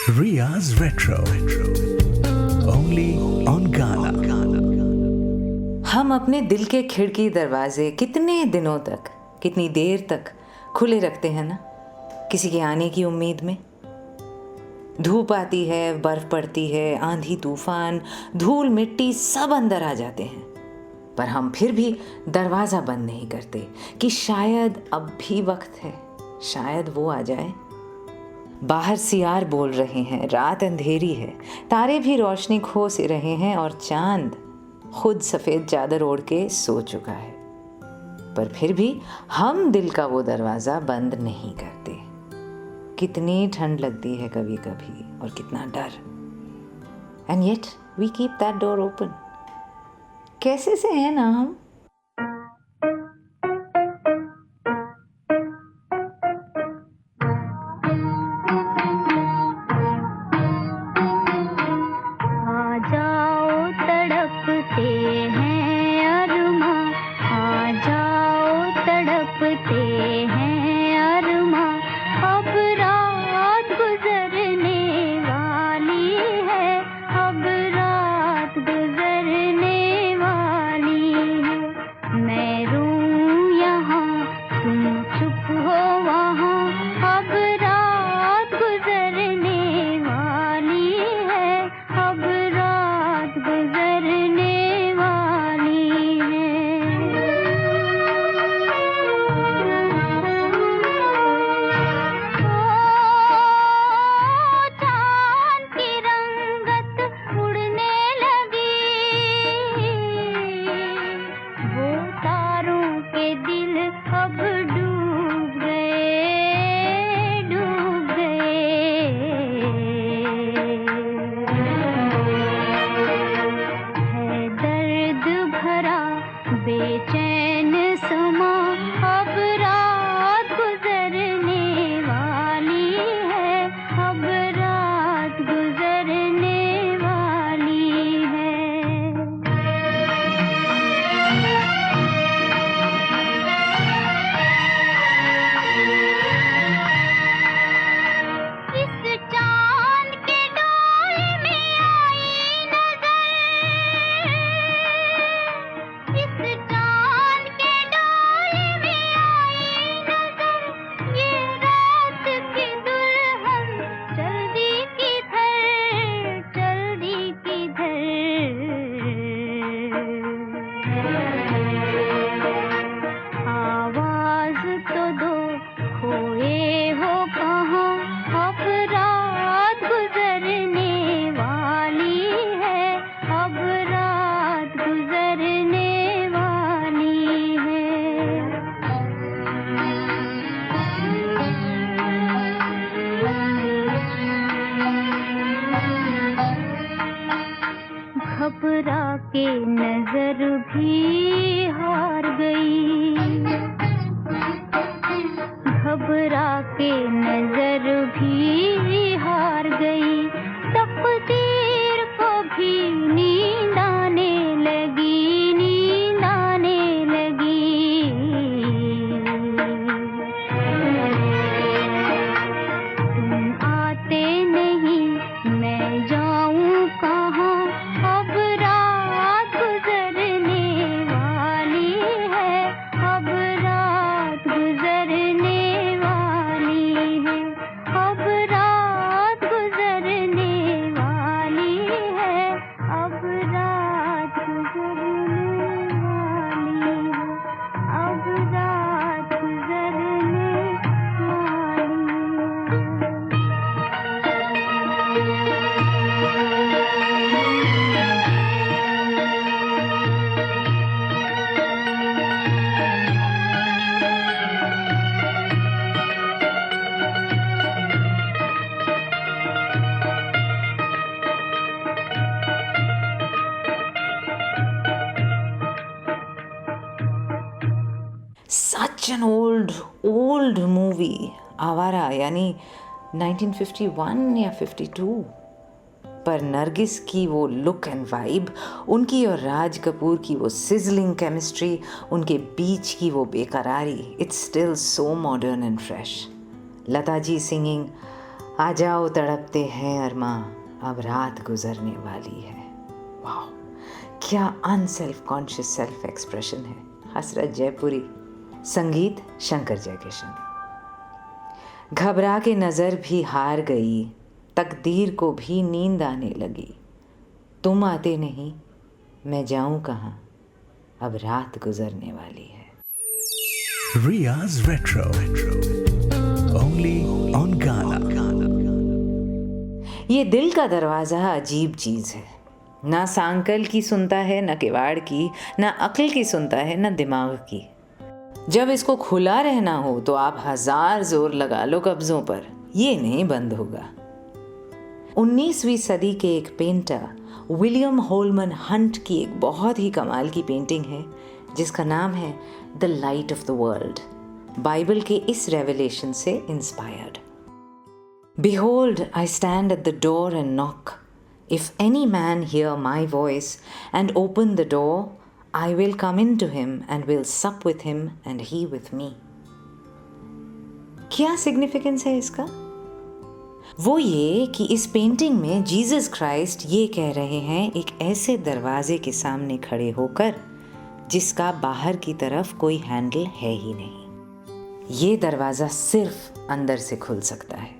Ria's Retro. Only on Ghana. हम अपने दिल के खिड़की दरवाजे कितने दिनों तक, कितनी देर तक खुले रखते हैं ना, किसी के आने की उम्मीद में। धूप आती है, बर्फ पड़ती है, आंधी तूफान, धूल मिट्टी सब अंदर आ जाते हैं, पर हम फिर भी दरवाज़ा बंद नहीं करते कि शायद अब भी वक्त है, शायद वो आ जाए। बाहर सियार बोल रहे हैं, रात अंधेरी है, तारे भी रोशनी खो से रहे हैं और चांद खुद सफ़ेद चादर ओढ़ के सो चुका है, पर फिर भी हम दिल का वो दरवाज़ा बंद नहीं करते। कितनी ठंड लगती है कभी कभी और कितना डर, and yet we keep that door open. कैसे से हैं ना हम। घबरा के नजर भी हार गई, घबरा के नजर भी हार गई, तकदीर को भी नींद आने लगी, नींद आने लगी। तुम आते नहीं, मैं जाऊं कहाँ, अब रात गुजरने वाली है, अब रात गुजरने वाली है, अब रात गुजरने वाली है, अब रात गुजरने वाली है, अब रात गुजरने सच एन ओल्ड मूवी आवारा, यानी 1951 या 52, पर नरगिस की वो लुक एंड वाइब, उनकी और राज कपूर की वो सिजलिंग केमिस्ट्री, उनके बीच की वो बेकरारी, it's still so modern and fresh. Lata ji singing आ जाओ तड़पते हैं अरमा, अब रात गुजरने वाली है। वाह, क्या अनसेल्फ कॉन्शियस सेल्फ एक्सप्रेशन है। हसरत जयपुरी, संगीत शंकर जयकिशन। घबरा के नज़र भी हार गई, तकदीर को भी नींद आने लगी। तुम आते नहीं, मैं जाऊं कहाँ, अब रात गुजरने वाली है। Riya's Retro. Only on Ghana. ये दिल का दरवाज़ा अजीब चीज़ है। ना सांकल की सुनता है, ना किवाड़ की, ना अक्ल की सुनता है, ना दिमाग की। जब इसको खुला रहना हो तो आप 1000 जोर लगा लो कब्ज़ों पर, ये नहीं बंद होगा। 19वीं सदी के एक पेंटर विलियम होलमन हंट की एक बहुत ही कमाल की पेंटिंग है जिसका नाम है the light of the world, Bible के इस रेवलेशन से inspired. Behold, I stand at the door and knock. If any man hear my voice and open the door, I will come into him and will sup with him and he with me. क्या significance है इसका? वो ये कि इस painting में Jesus Christ ये कह रहे हैं एक ऐसे दरवाजे के सामने खड़े होकर जिसका बाहर की तरफ कोई हैंडल है ही नहीं। ये दरवाज़ा सिर्फ अंदर से खुल सकता है।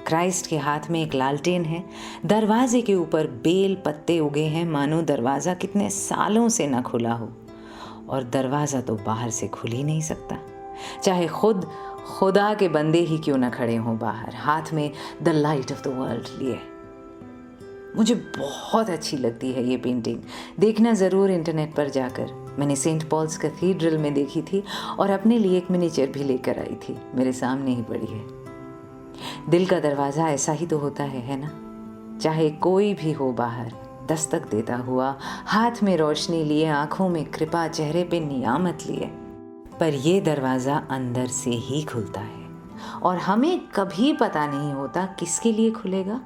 क्राइस्ट के हाथ में एक लालटेन है, दरवाजे के ऊपर बेल पत्ते उगे हैं, मानो दरवाज़ा कितने सालों से ना खुला हो। और दरवाज़ा तो बाहर से खुल ही नहीं सकता, चाहे खुद खुदा के बंदे ही क्यों ना खड़े हों बाहर, हाथ में the light of the world लिए। मुझे बहुत अच्छी लगती है ये पेंटिंग, देखना ज़रूर इंटरनेट पर जाकर। मैंने सेंट पॉल्स कैथीड्रल में देखी थी और अपने लिए एक मिनीचर भी लेकर आई थी, मेरे सामने ही पड़ी है। दिल का दरवाज़ा ऐसा ही तो होता है ना? चाहे कोई भी हो बाहर, दस्तक देता हुआ, हाथ में रोशनी लिए, आंखों में कृपा, चेहरे पे नियामत लिए, पर ये दरवाज़ा अंदर से ही खुलता है और हमें कभी पता नहीं होता किसके लिए खुलेगा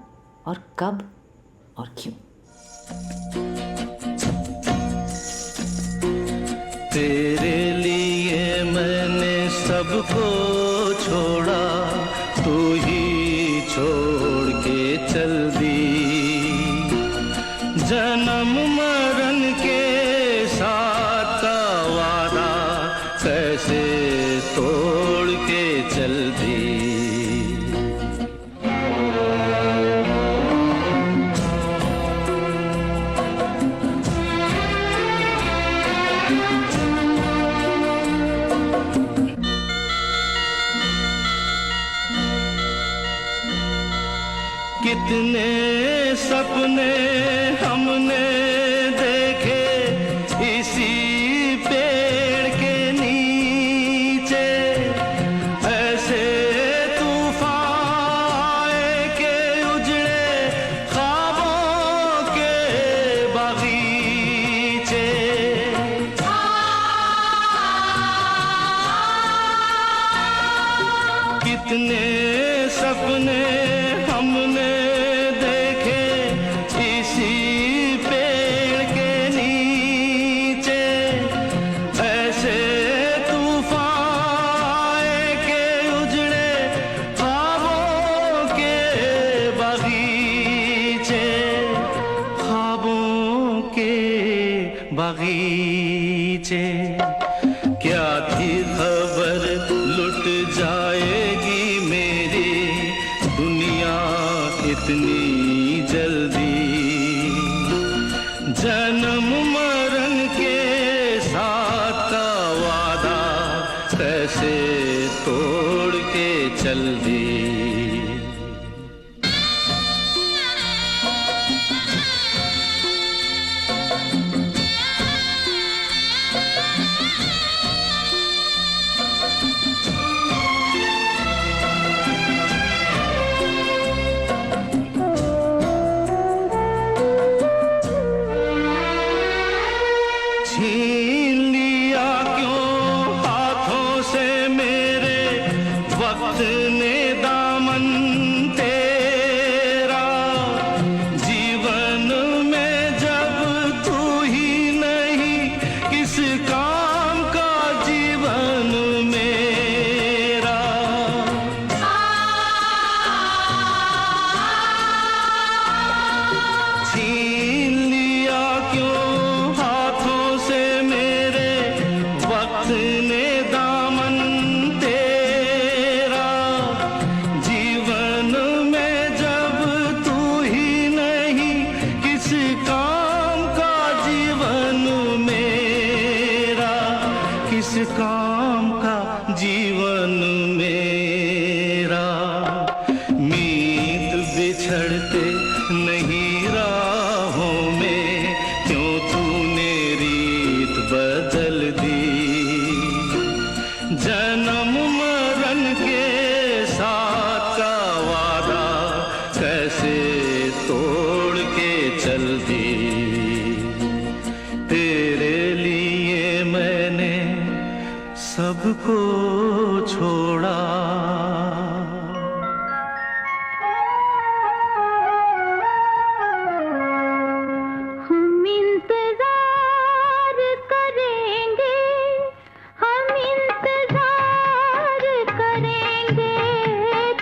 और कब और क्यों। तेरे लिए मैंने सबको छोड़ा, तू ही छोड़ के चल दी। जन्म मरण के साथ का वादा कैसे तोड़ के चल दी। कितने सपने हमने देखे इसी पेड़ के नीचे, ऐसे तूफान आए के उजड़े ख्वाबों के बागीचे। कितने सपने हमने देखे इसी पेड़ के नीचे, ऐसे तूफान आए के उजड़े ख्वाबों के बागीचे, ख्वाबों के बागीचे। क्या थी खबर लुट जाएगी मेरी दुनिया इतनी जल्दी। जन्म मरण के साथ का वादा कैसे तोड़ के चल दी। कैसे तोड़ के चल दी। तेरे लिए मैंने सबको छोड़ा। हम इंतजार करेंगे, हम इंतजार करेंगे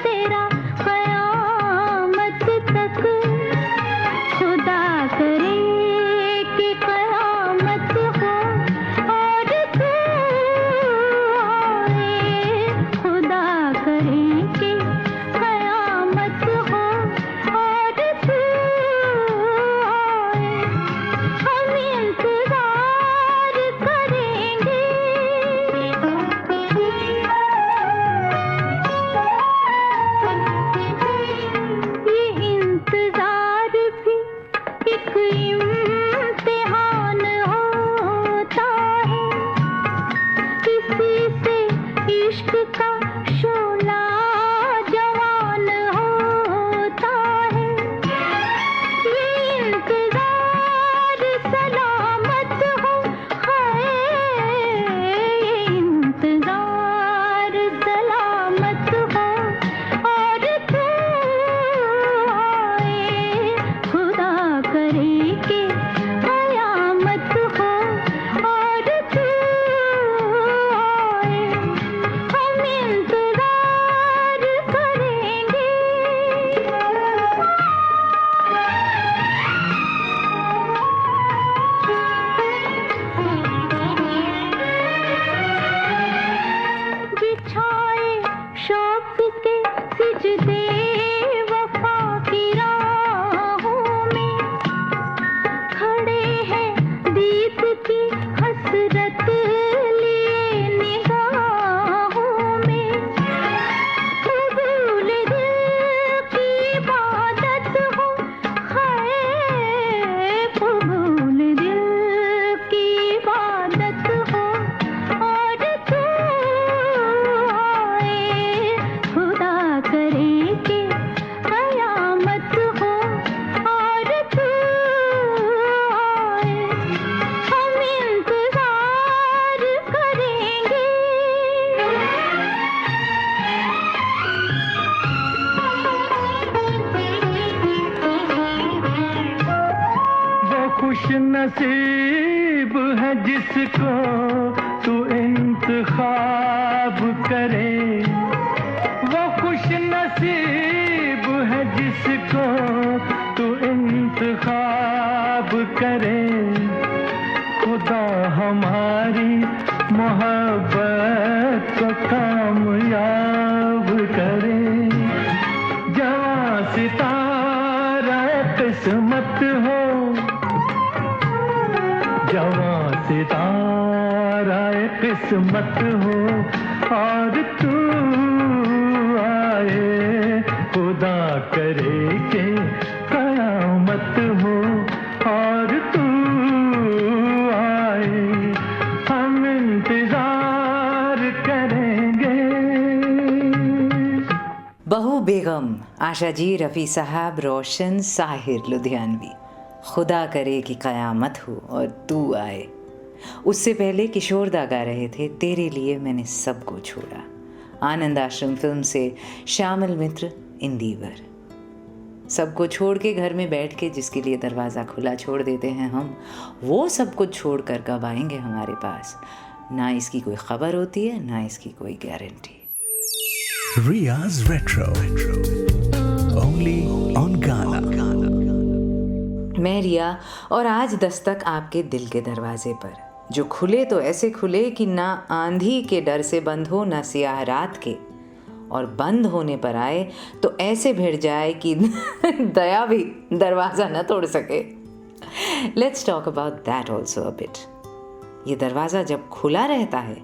तेरा कयामत तक। खुदा करे कि कयामत हो और तू आए। खुदा करे कि कयामत हो और तू आए। हम इंतजार करेंगे। ये इंतजार भी एक इम्तिहान होता है। किसी से इश्क का शोला जवान होता है। ये इंतजार सलामत हो, हाय ये इंतजार सलामत हो और तू आए। खुदा करे कि कयामत हो और तू आए। हम इंतजार करेंगे। बिछाए शौक के सिजदे वफा की राहों में। खड़े हैं दीद की हसरत लिए निगाहों में। कबूल दिल की इबादत हो, हाय कबूल दिल की इबादत हो और तू आए। खुदा करे कि कयामत हो और तू आए। हम इंतजार करेंगे। वो खुश नसीब है जिसको तू इंतखाब करे। वो खुश नसीब है जिसको तू इंतखाब करे। खुदा हमारी मोहब्बत को कामयाब करे। जवां सितारा किस्मत हो, जवां सितारा किस्मत हो और तू आए। खुदा करे कि कयामत हो और तू आए। हम इंतजार करेंगे। बहू बेगम, आशा जी, रफ़ी साहब, रोशन, साहिर लुधियानवी। खुदा करे कि कयामत हो और तू आए। उससे पहले किशोर दा गा रहे थे तेरे लिए मैंने सबको छोड़ा। आनंद आश्रम फिल्म से श्यामल मित्र, इंदिवर। सबको छोड़ के घर में बैठ के जिसके लिए दरवाज़ा खुला छोड़ देते हैं हम, वो सब कुछ छोड़ कर कब आएंगे हमारे पास, ना इसकी कोई खबर होती है, ना इसकी कोई guarantee. Ria's Retro. Only on Ghana. मैं रिया और आज दस्तक आपके दिल के दरवाजे पर, जो खुले तो ऐसे खुले कि ना आंधी के डर से बंद हो, ना सियाह रात के, और बंद होने पर आए तो ऐसे भिड़ जाए कि दया भी दरवाज़ा न तोड़ सके। Let's talk about that also a bit. ये दरवाज़ा जब खुला रहता है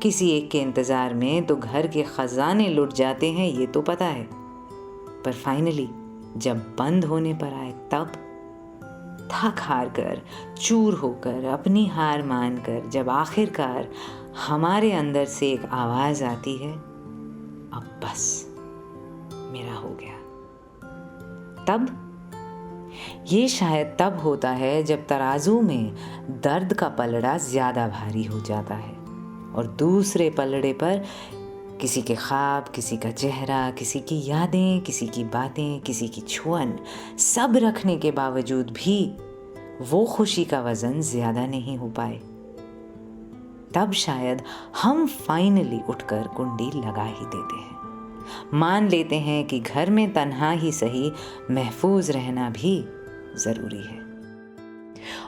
किसी एक के इंतज़ार में तो घर के ख़जाने लुट जाते हैं, ये तो पता है। पर फाइनली जब बंद होने पर आए तब थक हार कर, चूर होकर, अपनी हार मानकर जब आखिरकार हमारे अंदर से एक आवाज़ आती है, अब बस मेरा हो गया। तब ये शायद तब होता है जब तराजू में दर्द का पलड़ा ज्यादा भारी हो जाता है और दूसरे पलड़े पर किसी के ख्वाब, किसी का चेहरा, किसी की यादें, किसी की बातें, किसी की छुअन सब रखने के बावजूद भी वो खुशी का वजन ज्यादा नहीं हो पाए। तब शायद हम फाइनली उठकर कुंडी लगा ही देते हैं, मान लेते हैं कि घर में तन्हा ही सही महफूज रहना भी जरूरी है।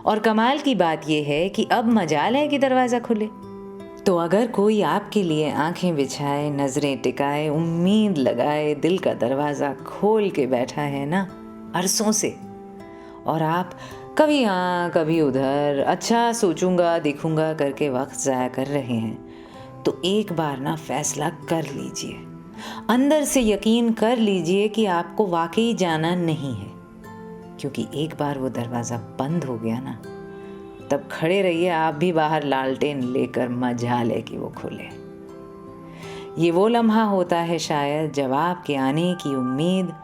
और कमाल की बात यह है कि अब मजाल है कि दरवाजा खुले। तो अगर कोई आपके लिए आंखें बिछाए, नजरें टिकाए, उम्मीद लगाए, दिल का दरवाजा खोल के बैठा है ना अरसों से, और आप कभी यहाँ कभी उधर अच्छा सोचूंगा देखूंगा करके वक्त ज़ाया कर रहे हैं, तो एक बार ना फैसला कर लीजिए, अंदर से यकीन कर लीजिए कि आपको वाकई जाना नहीं है। क्योंकि एक बार वो दरवाज़ा बंद हो गया ना, तब खड़े रहिए आप भी बाहर लालटेन लेकर, मजाल है कि वो खुले। ये वो लम्हा होता है शायद जब आपके आने की उम्मीद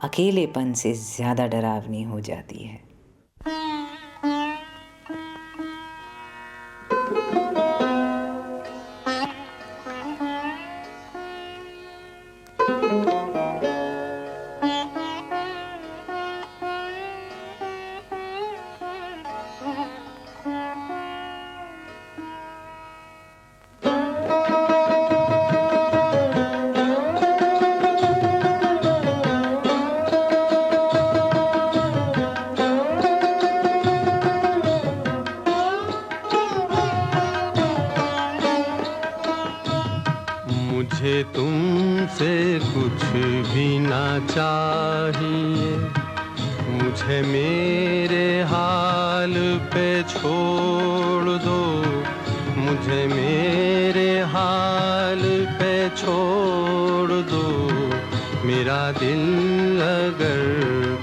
अकेलेपन से ज़्यादा डरावनी हो जाती है। मुझे तुमसे कुछ भी ना चाहिए, मुझे मेरे हाल पे छोड़ दो, मुझे मेरे हाल पे छोड़ दो। मेरा दिल अगर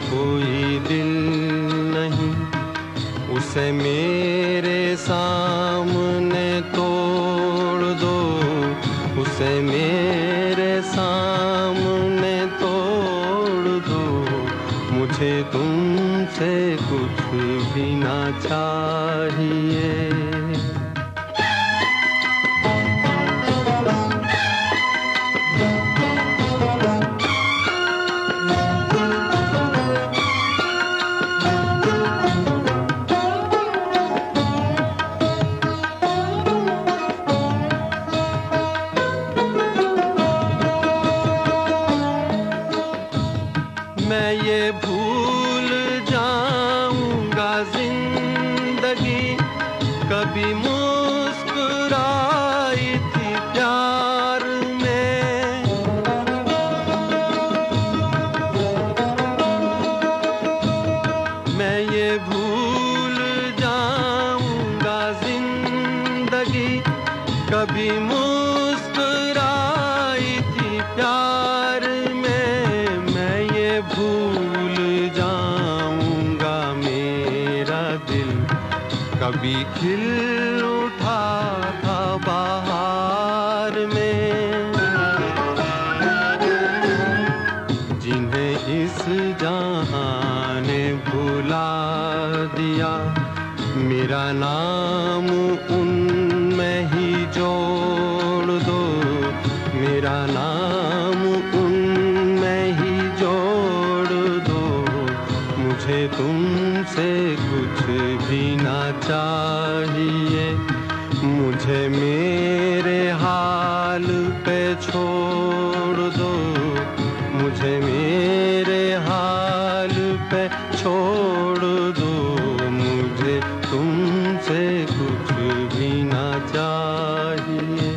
कोई दिल नहीं, उसे मेरे सामने तोड़ दो, उसे मेरे सामने तोड़ दो। मुझे तुमसे कुछ भी ना चाहिए। मैं ये भूल जाऊंगा जिंदगी कभी मुस्कुराई थी प्यार में। मैं ये भूल जाऊंगा जिंदगी कभी मुस्कुराई थी प्यार में। मैं ये भूल जाऊंगा मेरा दिल कभी खिल उठा था बाहर में। जिन्हें इस जहां ने भुला दिया, मेरा नाम उनमें ही जोड़ दो, मेरा नाम उनमें ही जोड़ दो। मुझे तुमसे कुछ भी ना चाहिए, मुझे मेरे हाल पे छोड़ दो, मुझे मेरे हाल पे छोड़ दो। मुझे तुमसे कुछ भी ना चाहिए।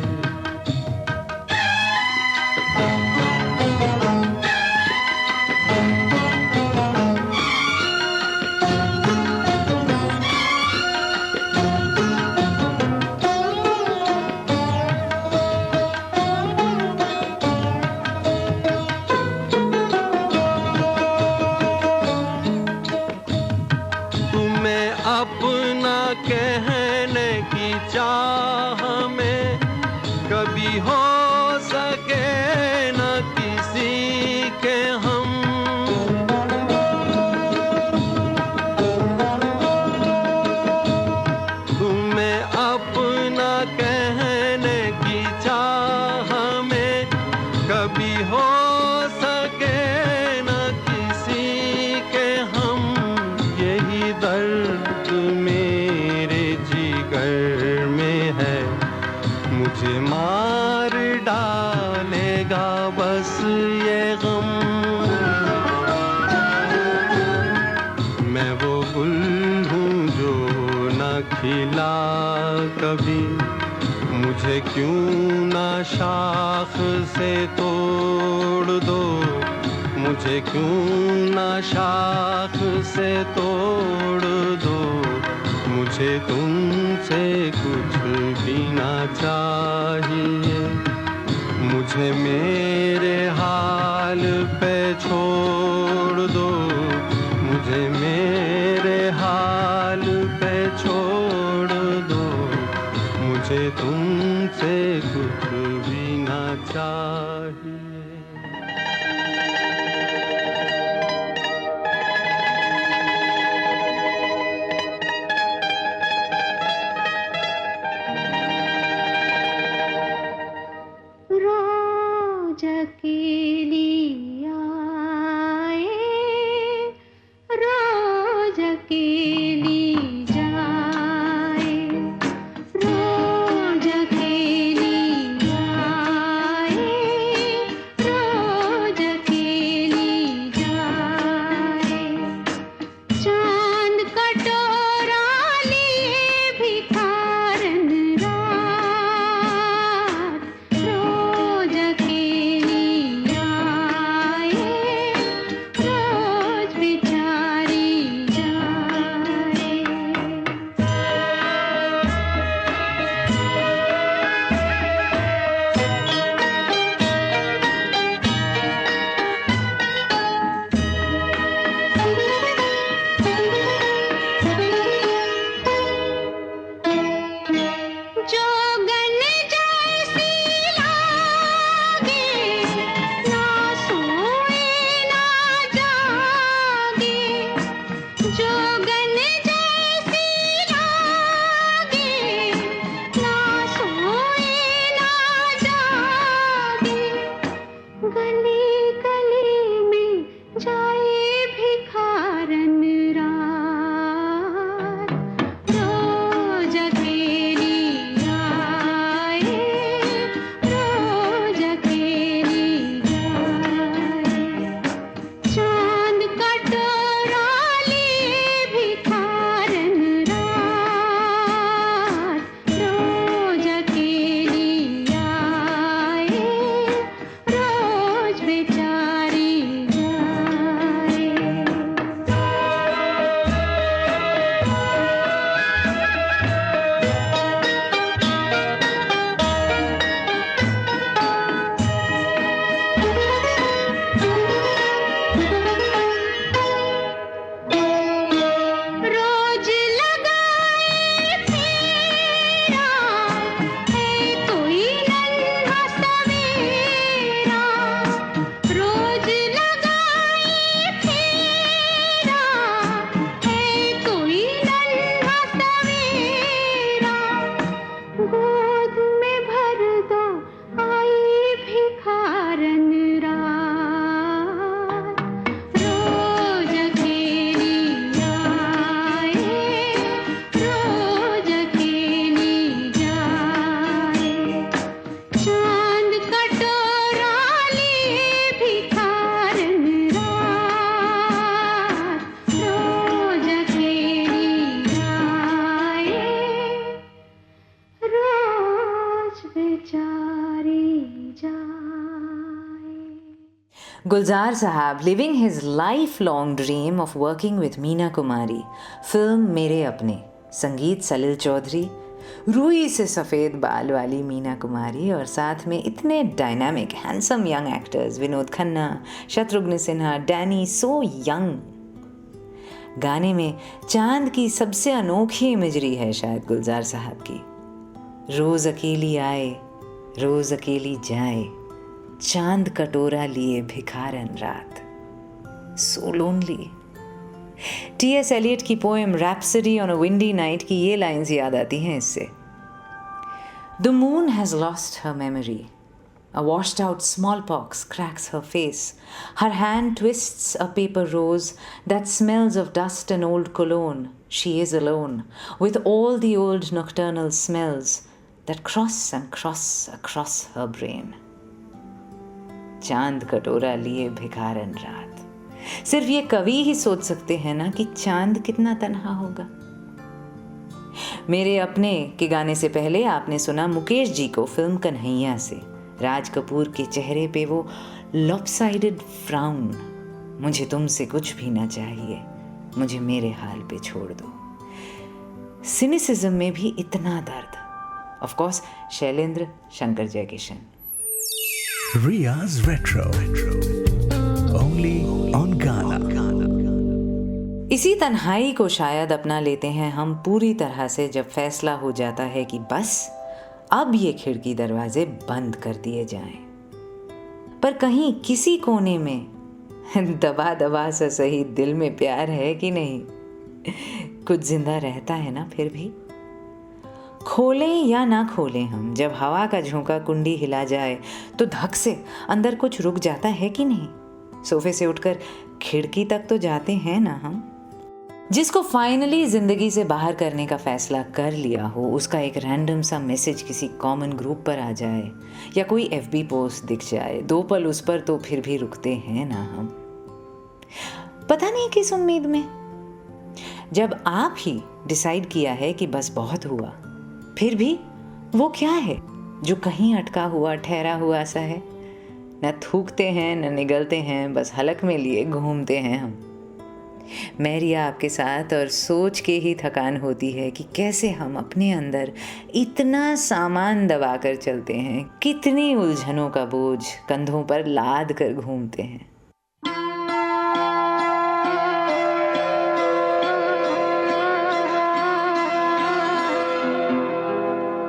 खिला कभी, मुझे क्यों ना शाख से तोड़ दो, मुझे क्यों ना शाख से तोड़ दो, मुझे तुमसे कुछ भी ना चाहिए, मुझे मेरे हाल पे छोड़ दो, मुझे मेरे हाल पे छोड़ दो, मुझे तुमसे कुछ भी ना चाहिए। रोज अकेली आए, रोज अकेली जाए, रोज अकेली आए, रोज अकेली जाए, चांद कटोरा लिए भिखारन रात, रोज अकेली आए, रोज बेचारी जाए। जोगन जैसी लागे, ना सोए ना जागे, जोगन जैसी लागे, ना सोए ना जागे, गली गली में जाए भिखारन रात, रोज अकेली आए, रोज अकेली जाए, चांद कटोरा लिए भिखारन रात, रोज अकेली आए, रोज बेचारी जाए। रोज लगाए फेरा, है कोई नन्हा सवेरा, रोज लगाए फेरा, है कोई नन्हा सवेरा, गोद में भर दो आई भिखारन रात, रोज अकेली आए, रोज अकेली जाए, चांद कटोरा लिए भिखारन रात, रोज अकेली आए, रोज बेचारी जाए। गुलजार साहब living his life long dream of working with Meena Kumari, film मेरे अपने, संगीत सलिल चौधरी, रूई से सफ़ेद बाल वाली मीना कुमारी और साथ में इतने dynamic handsome young actors Vinod Khanna, Shatrughan Sinha, Danny, so young. गाने में चांद की सबसे अनोखी इमेजरी है शायद गुलजार साहब की। रोज अकेली आए, रोज अकेली जाए, चांद कटोरा लिए भिखारन रात, सो लोनली। टी.एस. एलियट की poem rhapsody on a windy night की ये लाइन्स याद आती हैं इससे। The moon has lost her memory, a washed out smallpox cracks her face, her hand twists a paper rose that smells of dust and old cologne. She is alone with all the old nocturnal smells that cross and cross across her brain. चांद कटोरा लिए भिखारन रात, सिर्फ ये कवि ही सोच सकते हैं ना कि चांद कितना तन्हा होगा। मेरे अपने के गाने से पहले आपने सुना मुकेश जी को फिल्म कन्हैया से। राज कपूर के चेहरे पे वो लॉपसाइडेड फ्राउन, मुझे तुमसे कुछ भी ना चाहिए, मुझे मेरे हाल पे छोड़ दो। सिनिसिज्म में भी इतना दर्द। Of course Shailendra, Shankar Jaikishan. Ria's Retro. Only on Ghana. इसी तन्हाई को शायद अपना लेते हैं हम पूरी तरह से जब फैसला हो जाता है कि बस अब ये खिड़की दरवाजे बंद कर दिए जाएं। पर कहीं किसी कोने में दबा दबा सा सही दिल में प्यार है कि नहीं, कुछ जिंदा रहता है ना फिर भी। खोलें या ना खोलें हम, जब हवा का झोंका कुंडी हिला जाए तो धक से अंदर कुछ रुक जाता है कि नहीं। सोफे से उठकर खिड़की तक तो जाते हैं ना हम। जिसको फाइनली जिंदगी से बाहर करने का फैसला कर लिया हो, उसका एक रैंडम सा मैसेज किसी कॉमन ग्रुप पर आ जाए या कोई FB पोस्ट दिख जाए, 2 पल उस पर तो फिर भी रुकते हैं ना हम। पता नहीं किस उम्मीद में। जब आप ही डिसाइड किया है कि बस बहुत हुआ, फिर भी वो क्या है जो कहीं अटका हुआ ठहरा हुआ सा है। न थूकते हैं न निगलते हैं, बस हलक में लिए घूमते हैं हम। मैं रिया आपके साथ, और सोच के ही थकान होती है कि कैसे हम अपने अंदर इतना सामान दबा कर चलते हैं, कितनी उलझनों का बोझ कंधों पर लाद कर घूमते हैं।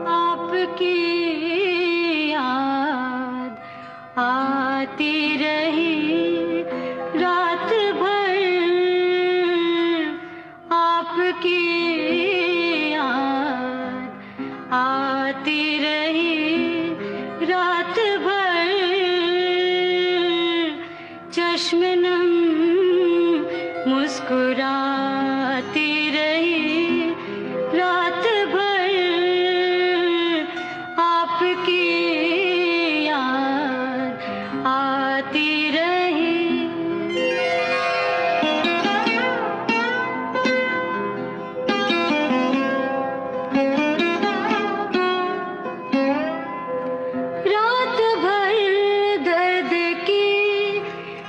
आपकी याद आती रही रात भर, आपकी याद आती रही रात भर, चश्मे नम मुस्कुराती रही रात भर, आपकी याद आती रही। रात भर दर्द की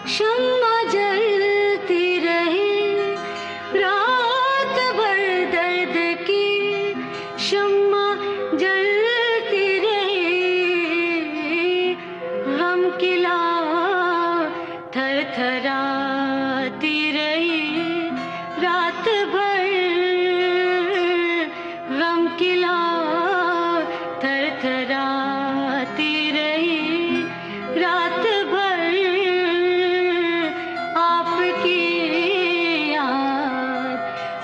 शम्मा जलती रही, रात भर दर्द की शम्मा जलती रही, गम की लौ थरथराती रही रात भर, गम की लौ थरथराती रही रात भर, आपकी याद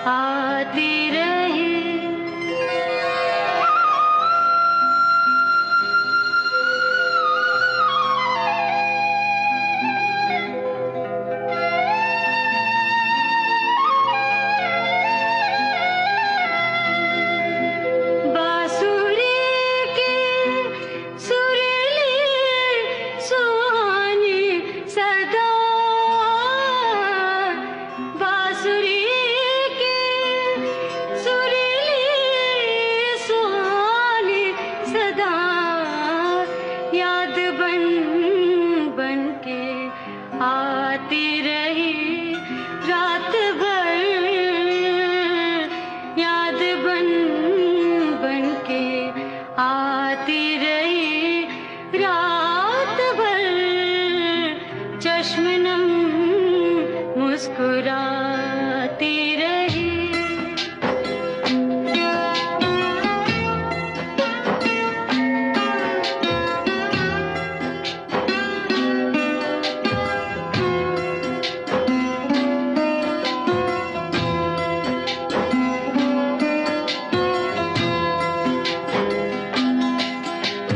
आती रही। बांसुरी की सुरीली सुहानी सदा, बांसुरी की सुरीली सुहानी सदा, याद बन बन के आती रही रात भर, याद बन बन के आती रही रात भर, चश्मे नम मुस्कुराती रही।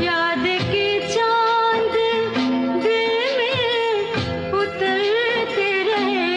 याद की चांद दिल में उतरते रहे,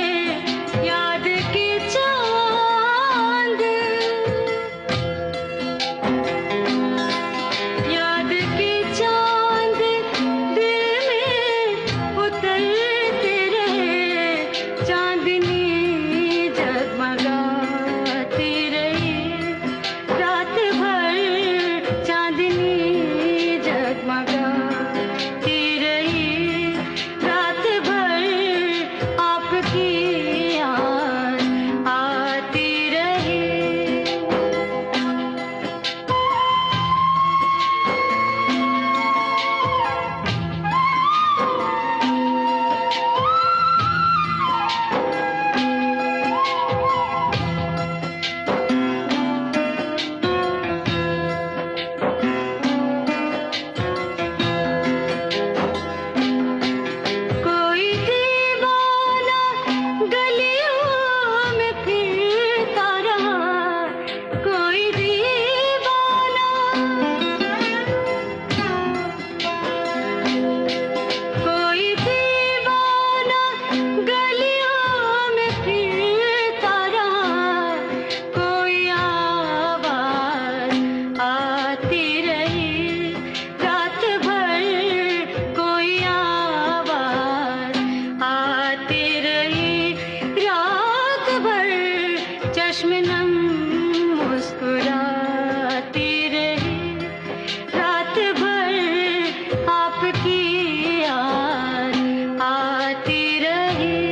चश्मे नम मुस्कुराती रही रात भर आपकी याद आती रही।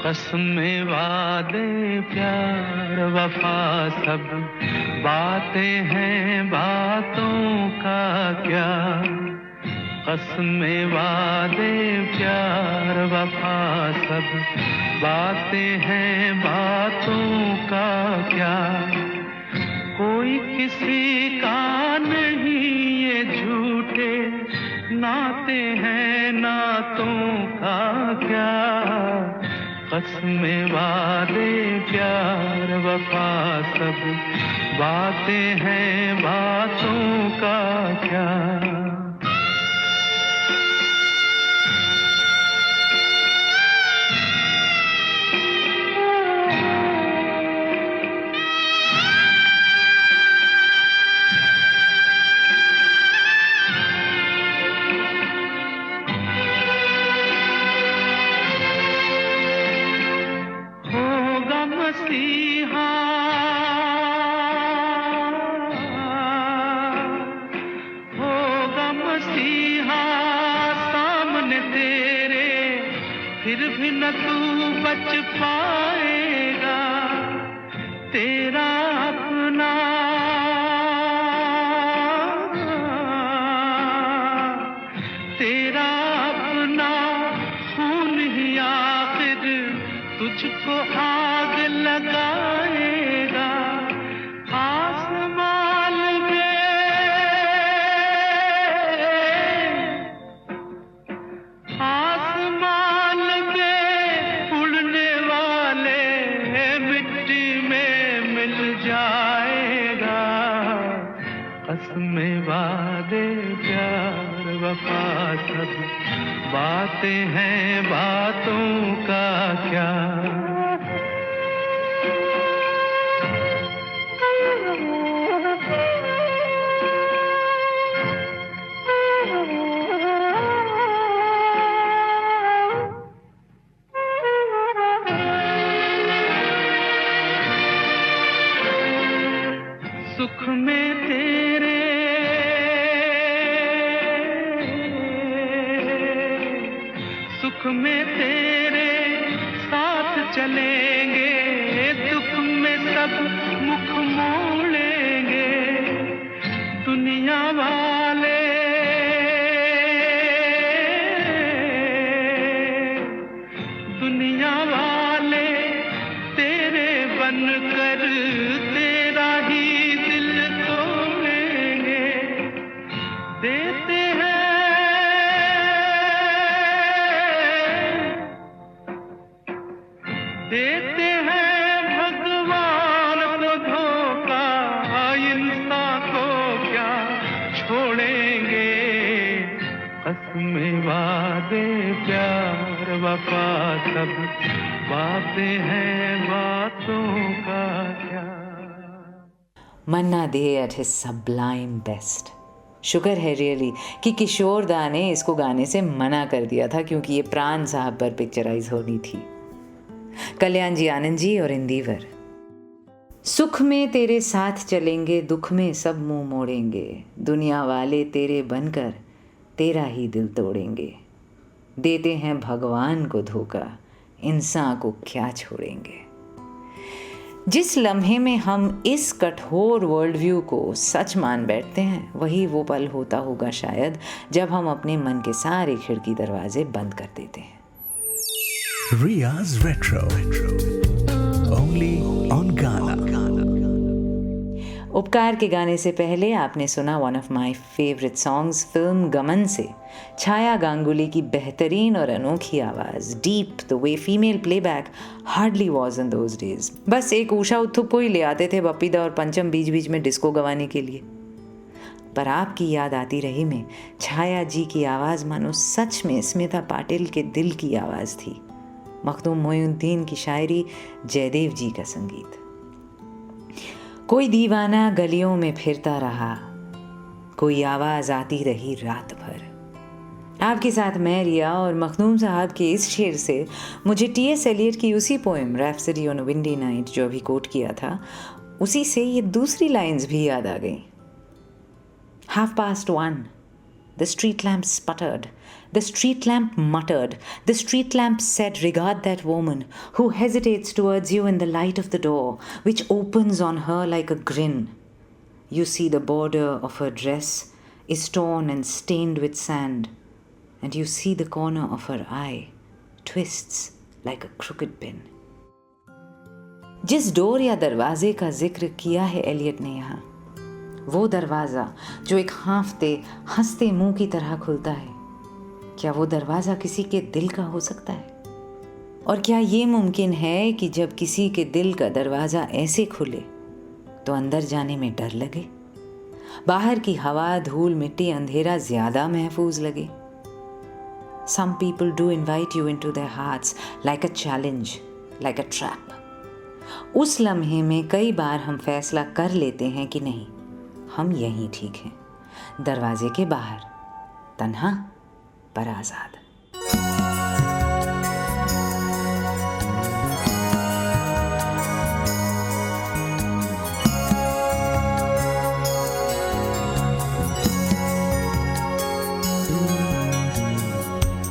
कसमें वादे प्यार वफा सब बातें हैं बातों का क्या। कसमें वादे प्यार वफा सब बातें हैं बातों का क्या। कोई किसी का नहीं ये झूठे नाते हैं नातों का क्या। कसमें वादे प्यार वफा सब बातें हैं बातों का क्या। मसीहा होगा मसीहा सामने तेरे फिर भी न तू बच पाएगा। तेरा अपना तेरा अपना खून ही आखिर तुझको आग लगाएगा। आसमान में उड़ने वाले मिट्टी में मिल जाएगा। कसमें वादे प्यार वफा सब बातें हैं बातों का क्या। सुख में तेरे सुख में तेरे साथ चलेंगे दुख में सब मुख मोड़ेंगे। दुनिया वाले तेरे बनकर तेरा ही दिल तोड़ेंगे। देते हैं भगवान को धोखा इंसान को क्या छोड़ेंगे। कसमें वादे प्यार वफा सब बातें हैं बातों का क्या। Manna Dey at his sublime best. शुक्र है रियली कि किशोर दा ने इसको गाने से मना कर दिया था, क्योंकि ये प्राण साहब पर पिक्चराइज होनी थी। कल्याण जी आनंद जी और इंदिवर। सुख में तेरे साथ चलेंगे दुख में सब मुंह मोड़ेंगे। दुनिया वाले तेरे बनकर तेरा ही दिल तोड़ेंगे। देते हैं भगवान को धोखा इंसान को क्या छोड़ेंगे। जिस लम्हे में हम इस कठोर वर्ल्ड व्यू को सच मान बैठते हैं, वही वो पल होता होगा शायद जब हम अपने मन के सारे खिड़की दरवाजे बंद कर देते हैं। Ria's Retro. Only on Ghana. उपकार के गाने से पहले आपने सुना one of my favourite songs film गमन से छाया गांगुली की बेहतरीन और अनोखी आवाज़, deep the way female playback hardly was in those days. बस एक उषा उत्थुप को ही ले आते थे बप्पीदा और पंचम बीच बीच में डिस्को गवाने के लिए। पर आपकी याद आती रही में छाया जी की आवाज़ मानो सच में स्मिता पाटिल के दिल की आवाज़ थी। मखदूम मोइनुद्दीन की शायरी, जयदेव जी का संगीत। कोई दीवाना गलियों में फिरता रहा, कोई आवाज आती रही रात भर। आपके साथ मैं रिया, और मखदूम साहब के इस शेर से मुझे टी.एस. एलियट की उसी poem rhapsody on a windy night जो अभी कोट किया था, उसी से ये दूसरी लाइंस भी याद आ गई। 1:30, the street lamp sputtered, the street lamp muttered, the street lamp said, regard that woman who hesitates towards you in the light of the door, which opens on her like a grin. You see the border of her dress is torn and stained with sand, and you see the corner of her eye twists like a crooked pin. जिस door या दरवाजे का जिक्र किया है Elliott ने यहाँ, वो दरवाज़ा जो एक हाँफते हंसते मुंह की तरह खुलता है, क्या वो दरवाज़ा किसी के दिल का हो सकता है? और क्या ये मुमकिन है कि जब किसी के दिल का दरवाज़ा ऐसे खुले तो अंदर जाने में डर लगे, बाहर की हवा, धूल, मिट्टी, अंधेरा ज़्यादा महफूज लगे? Some people do invite you into their hearts like a challenge, like a trap. उस लम्हे में कई बार हम फैसला कर लेते हैं कि नहीं, हम यहीं ठीक हैं, दरवाजे के बाहर, तन्हा पर आज़ाद।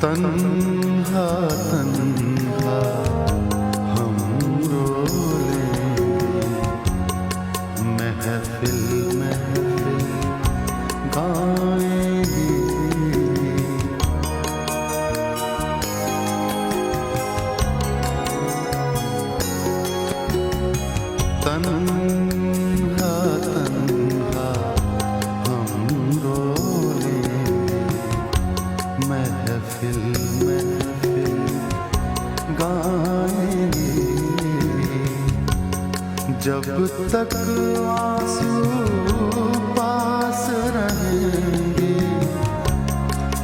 तन्हा तन्हा हम रोले, महफिल महफिल गाएंगे। तन्हा तन्हा हम रोले, महफिल महफिल गाएंगे। जब तक आंसू पास रहेंगे,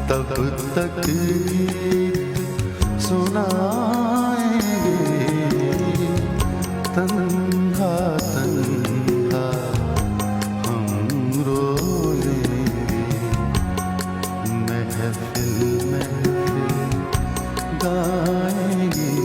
तब तक गीत सुनाएंगे। तन्हा तन्हा हम रोलेंगे, महफिल महफिल गाएंगे।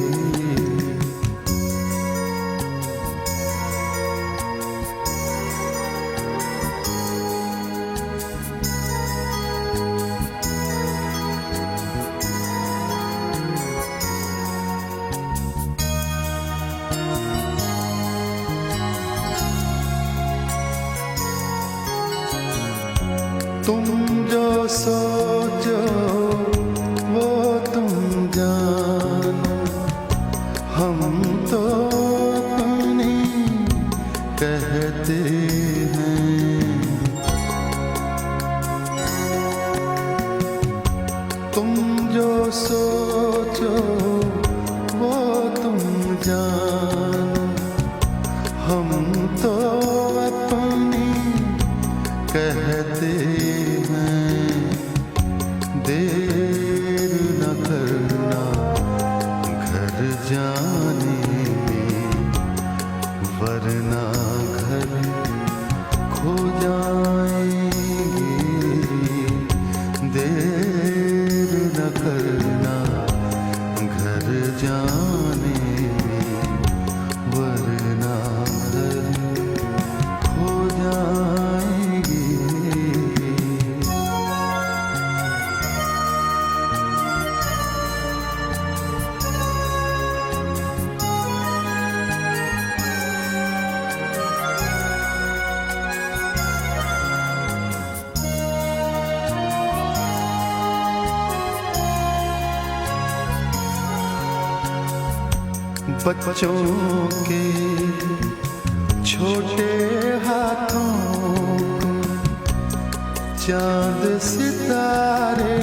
तुम जो सोचो वो तुम जानो, हम तो अपनी कहते हैं। तुम जो सोचो वो तुम जानो, हम तो अपनी कहते हैं। देर न करना घर जाने में, वरना घर खो जाएंगे। देर न करना घर जाने में, वरना घर खो जाएंगे। बच्चों के छोटे हाथों को चांद सितारे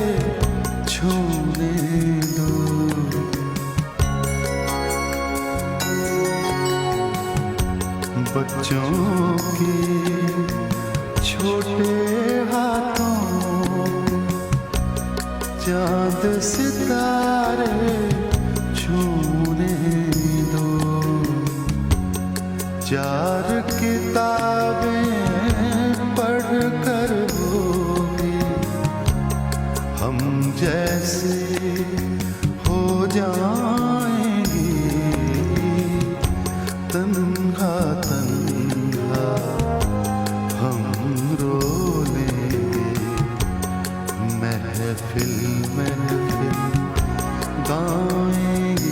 छूने दो। बच्चों के छोटे हाथों को चांद सितारे छूने दो। चार के किताबें पढ़ कर होगी हम जैसे हो जाएंगे, तन्हा तन्हा हम रो लेंगे, महफिल महफिल गाएंगे।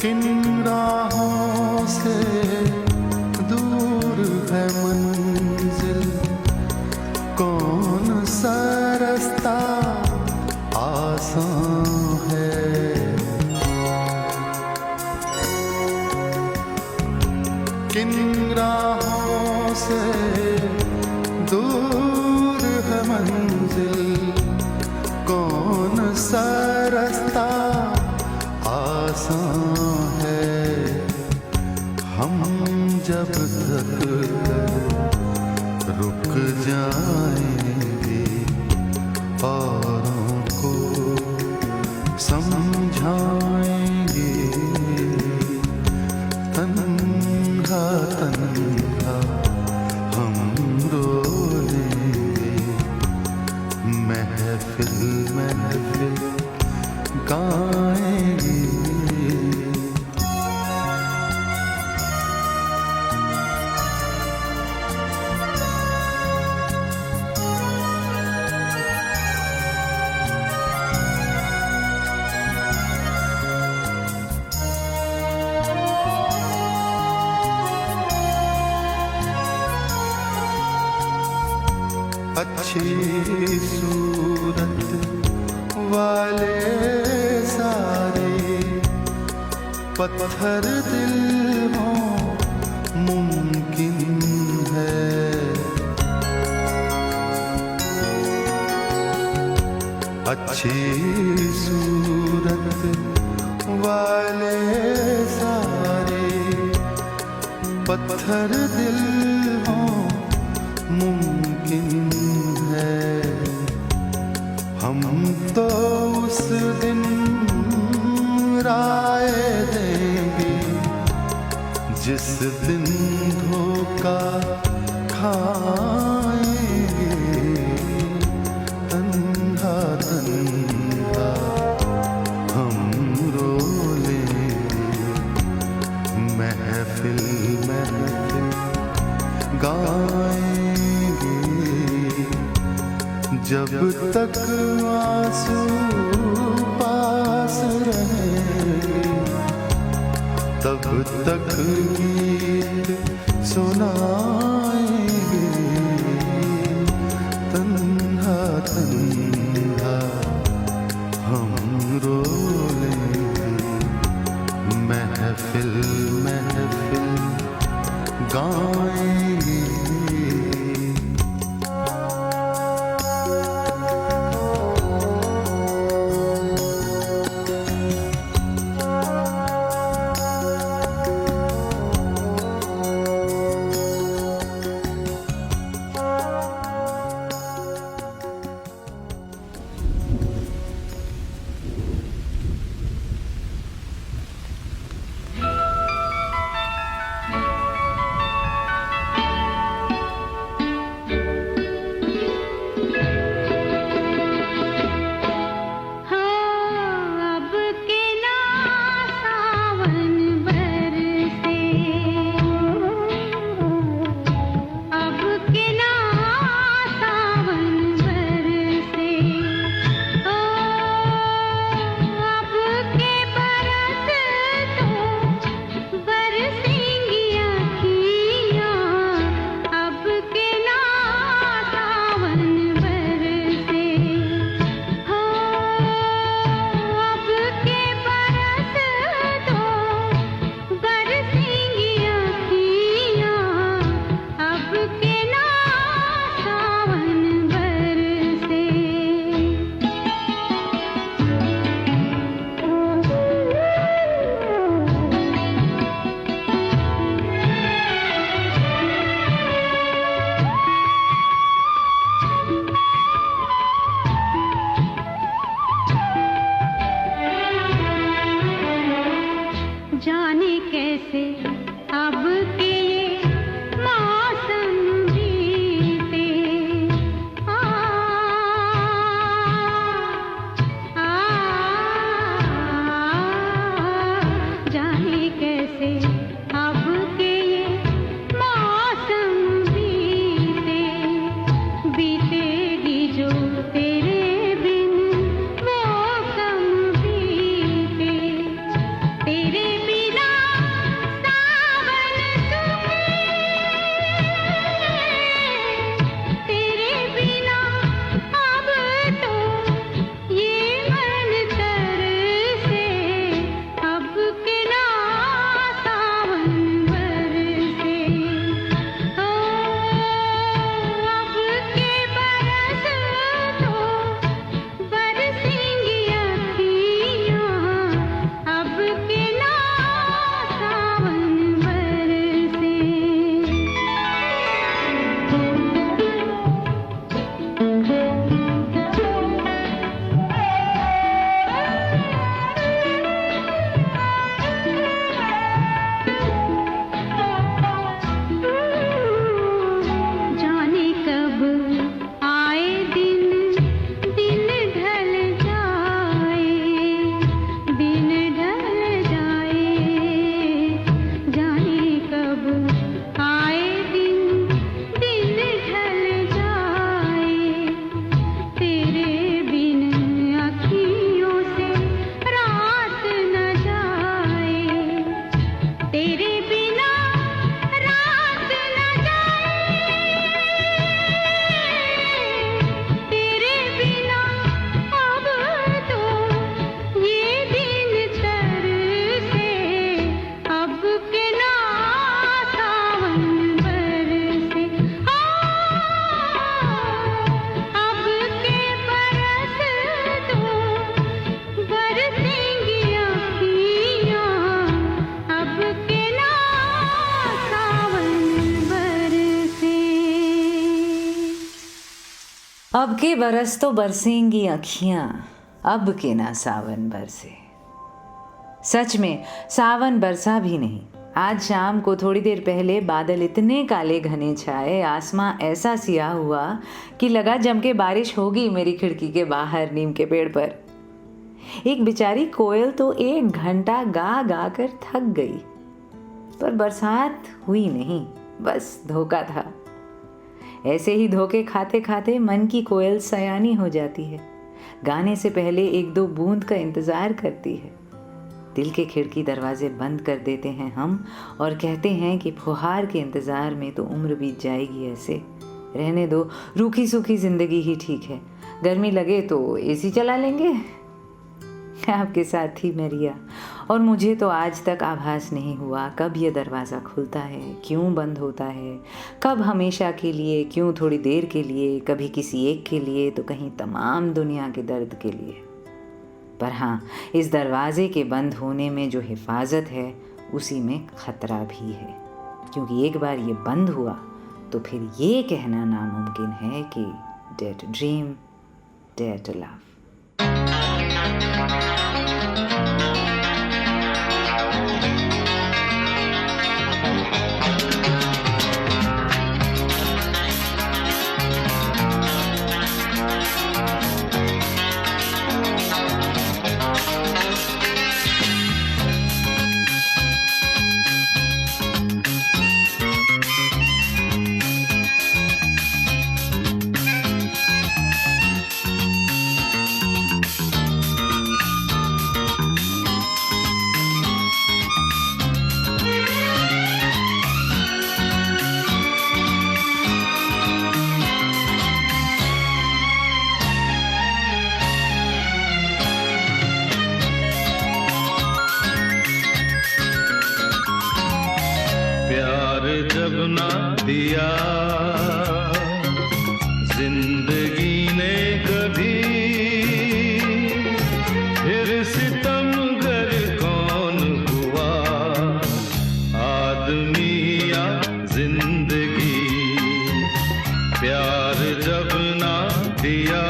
किन राहों से दूर है मंजिल, कौन सा रास्ता आसान है, किन राहों से दूर है मंजिल, कौन सा रास्ता आसान है। हम जब तक रुक जाएंगे, औरों को समझाएंगे, तन्हा तन्हा हम रो लेंगे, महफिल महफिल गाएंगे। अच्छी सूरत वाले सारे पत्थर दिल हो मुमकिन है, अच्छी सूरत वाले सारे पत्थर दिल हो मुमकिन है। हम तो उस दिन राय देंगे जिस दिन धोखा खाएंगे, तन्हा तन्हा हम रो लेंगे, महफिल महफिल गाएंगे। जब तक आंसू पास रहेंगे, तब तक गीत सुनाएंगे, तन्हा तन्हा हम रो लेंगे, महफिल महफिल गाएंगे। अब के बरस तो बरसेंगी अखियां, अब के ना सावन बरसे। सच में सावन बरसा भी नहीं। आज शाम को थोड़ी देर पहले बादल इतने काले घने छाए, आसमां ऐसा सियाह हुआ कि लगा जम के बारिश होगी मेरी खिड़की के बाहर नीम के पेड़ पर। एक बेचारी कोयल तो 1 घंटा गा गा कर थक गई, पर बरसात हुई नहीं, बस धोखा था। ऐसे ही धोखे खाते खाते मन की कोयल सयानी हो जाती है, गाने से पहले 1-2 बूंद का इंतजार करती है। दिल के खिड़की दरवाजे बंद कर देते हैं हम और कहते हैं कि फुहार के इंतज़ार में तो उम्र बीत जाएगी ऐसे, रहने दो, रूखी सूखी ज़िंदगी ही ठीक है, गर्मी लगे तो एसी चला लेंगे। आपके साथ थी मैं रिया, और मुझे तो आज तक आभास नहीं हुआ कब ये दरवाज़ा खुलता है, क्यों बंद होता है, कब हमेशा के लिए, क्यों थोड़ी देर के लिए, कभी किसी एक के लिए तो कहीं तमाम दुनिया के दर्द के लिए। पर हाँ, इस दरवाजे के बंद होने में जो हिफाजत है उसी में ख़तरा भी है, क्योंकि एक बार ये बंद हुआ तो फिर ये कहना नामुमकिन है कि dare to dream, dare to love. जब ना दिया जिंदगी ने कभी, फिर सितमगर कौन हुआ आदमी या जिंदगी। प्यार जब ना दिया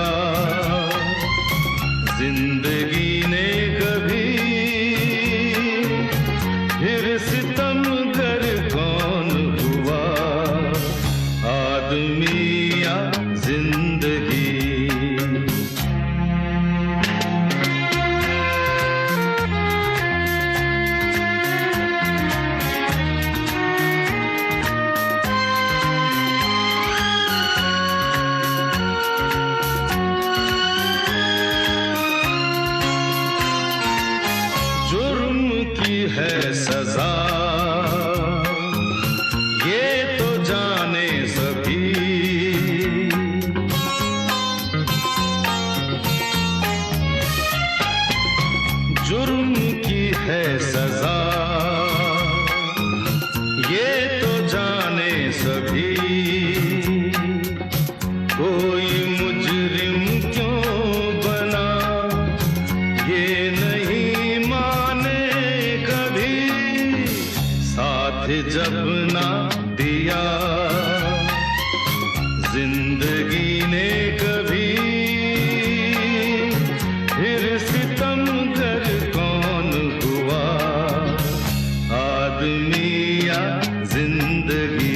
जिंदगी ने कभी, फिर सितमगर कौन हुआ आदमी या जिंदगी। जुर्म की है सजा ये तो जाने सभी, जुर्म की है सजा ये तो जाने सभी। कोई मुजरिम क्यों बना ये नहीं माने कभी, साथ जब ना दिया जिंदगी ने कभी, फिर सितमगर कौन हुआ आदमी या जिंदगी।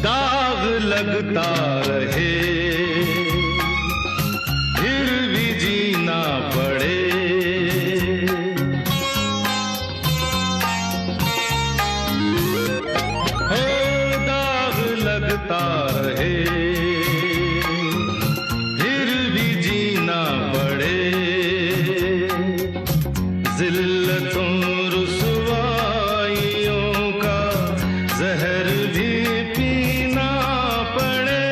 दाग लगता रहे फिर भी जीना पड़े, हो दाग लगता रहे फिर भी जीना पड़े। जिल्लतों रुसवाइयों का जहर भी पीना पड़े,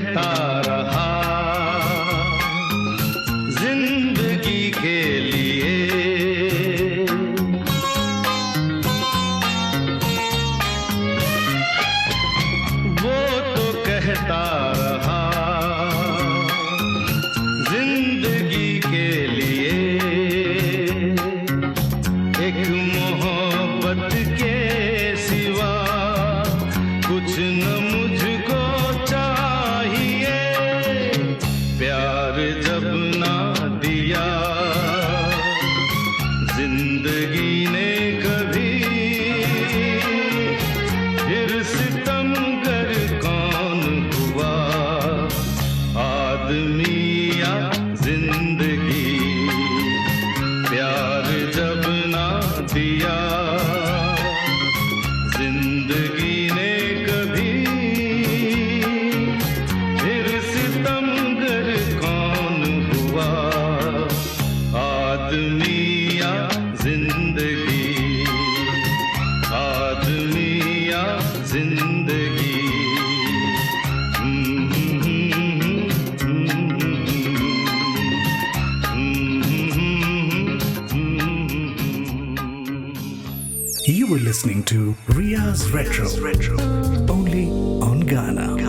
कहता रहा जिंदगी के लिए, वो तो कहता रहा जिंदगी के लिए, एक मोहब्बत के सिवा कुछ न मुझको चाहिए। प्यार जब ना दिया जिंदगी ने कभी, फिर सितमगर कौन हुआ, आदमी या जिंदगी। प्यार जब ना दिया जिंदगी ने कभी, फिर सितमगर कौन हुआ, आदमी या जिंदगी, आदमी या जिंदगी। You were listening to Ria's Retro, only on Ghana.